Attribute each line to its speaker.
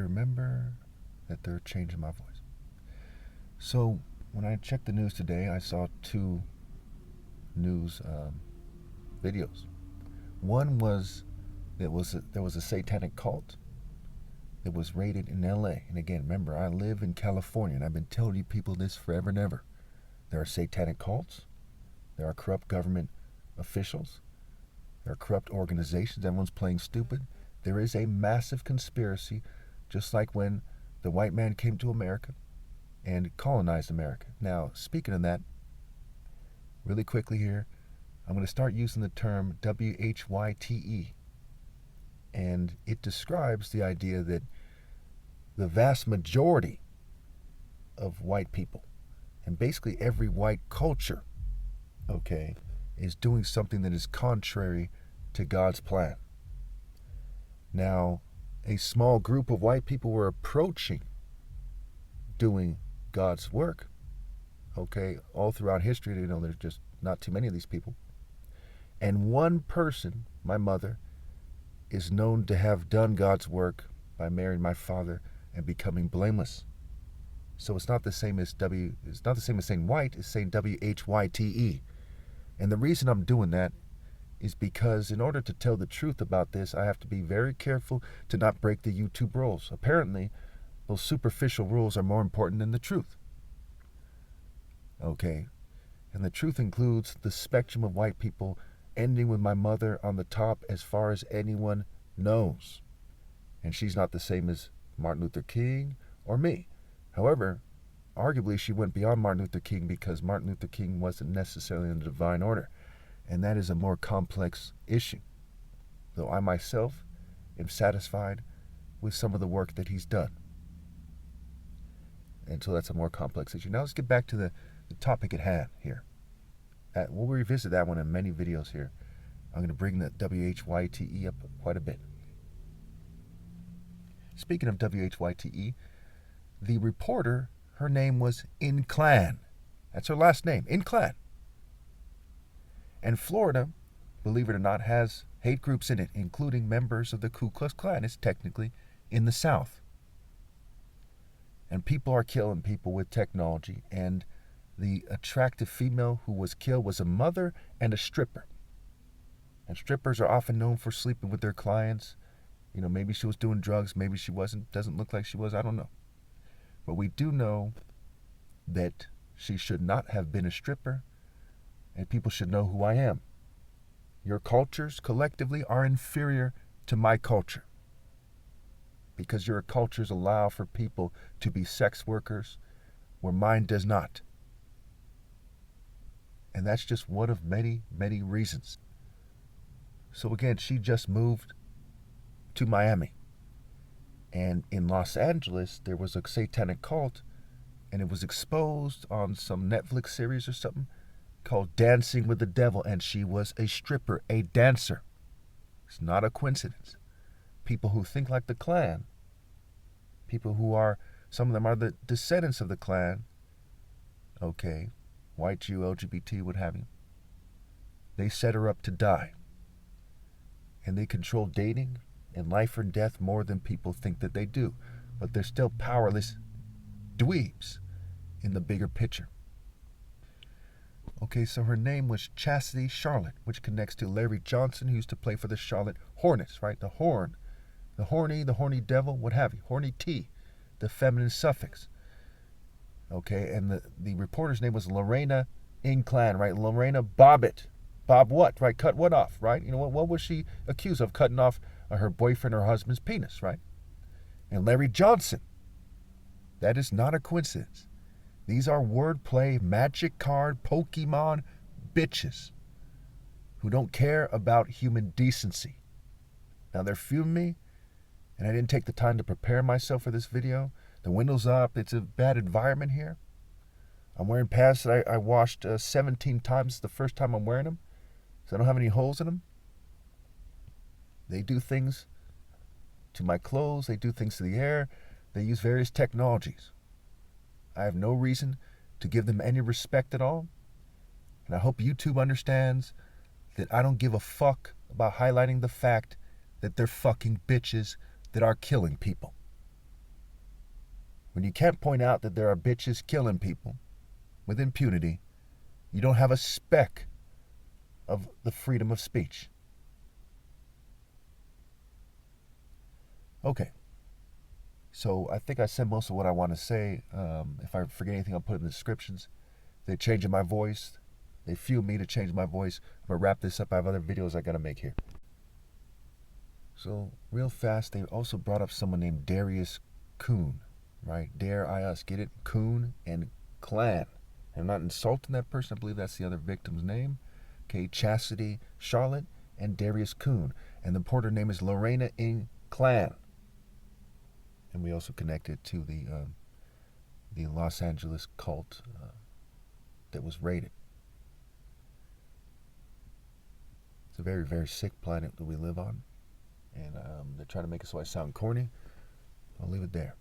Speaker 1: Remember that they're changing my voice. So when I checked the news today, I saw two news videos. One was there was a satanic cult that was raided in L.A. And again, remember, I live in California, and I've been telling you people this forever and ever. There are satanic cults. There are corrupt government officials. There are corrupt organizations. Everyone's playing stupid. There is a massive conspiracy, just like when the white man came to America and colonized America. Now, speaking of that, really quickly here, I'm going to start using the term WHYTE. And it describes the idea that the vast majority of white people, and basically every white culture, okay, is doing something that is contrary to God's plan. Now, a small group of white people were approaching doing God's work, okay, all throughout history. You know, there's just not too many of these people. And one person, my mother, is known to have done God's work by marrying my father and becoming blameless. So it's not the same as saying white, it's saying WHYTE. And the reason I'm doing that is because in order to tell the truth about this, I have to be very careful to not break the YouTube rules. Apparently, those superficial rules are more important than the truth. Okay? And the truth includes the spectrum of white people, ending with my mother on the top as far as anyone knows. And she's not the same as Martin Luther King or me. However, arguably she went beyond Martin Luther King because Martin Luther King wasn't necessarily in the divine order. And that is a more complex issue. Though I myself am satisfied with some of the work that he's done. And so that's a more complex issue. Now let's get back to the topic at hand here. We'll revisit that one in many videos here. I'm going to bring the WHYTE up quite a bit. Speaking of WHYTE, the reporter, her name was Inclan. That's her last name, Inclan. And Florida, believe it or not, has hate groups in it, including members of the Ku Klux Klan. It's technically in the South. And people are killing people with technology. And the attractive female who was killed was a mother and a stripper. And strippers are often known for sleeping with their clients. You know, maybe she was doing drugs, maybe she wasn't. Doesn't look like she was, I don't know. But we do know that she should not have been a stripper, and people should know who I am. Your cultures collectively are inferior to my culture, because your cultures allow for people to be sex workers where mine does not. And that's just one of many, many reasons. So again, she just moved to Miami. And in Los Angeles, there was a satanic cult, and it was exposed on some Netflix series or something called Dancing with the Devil, and she was a stripper, a dancer. It's not a coincidence. People who think like the Klan, people who are, some of them are the descendants of the Klan, okay, white Jew, LGBT, what have you, they set her up to die. And they control dating and life or death more than people think that they do. But they're still powerless dweebs in the bigger picture. Okay, so her name was Chasity Charlotte, which connects to Larry Johnson, who used to play for the Charlotte Hornets, right? The horn, the horny devil, what have you. Horny T, the feminine suffix. Okay, and the reporter's name was Lorena Inclan, right? Lorena Bobbitt. Bob what, right? Cut what off, right? You know, what was she accused of? Cutting off her boyfriend or husband's penis, right? And Larry Johnson. That is not a coincidence. These are wordplay, magic card, Pokemon bitches who don't care about human decency. Now they're fuming me, and I didn't take the time to prepare myself for this video. The window's up. It's a bad environment here. I'm wearing pants that I washed 17 times the first time I'm wearing them, so I don't have any holes in them. They do things to my clothes. They do things to the air. They use various technologies. I have no reason to give them any respect at all. And I hope YouTube understands that I don't give a fuck about highlighting the fact that they're fucking bitches that are killing people. when you can't point out that there are bitches killing people with impunity, you don't have a speck of the freedom of speech. Okay. So I think I said most of what I want to say. If I forget anything, I'll put it in the descriptions. They're changing my voice. They fuel me to change my voice. I'm going to wrap this up. I have other videos I got to make here. So real fast, they also brought up someone named Darius Coon, right? Dare I us, get it? Coon and Clan. I'm not insulting that person. I believe that's the other victim's name. Okay, Chasity Charlotte and Darius Coon. And the porter name is Lorena in Clan. And we also connected to the Los Angeles cult that was raided. It's a very, very sick planet that we live on. And they're trying to make it so I sound corny. I'll leave it there.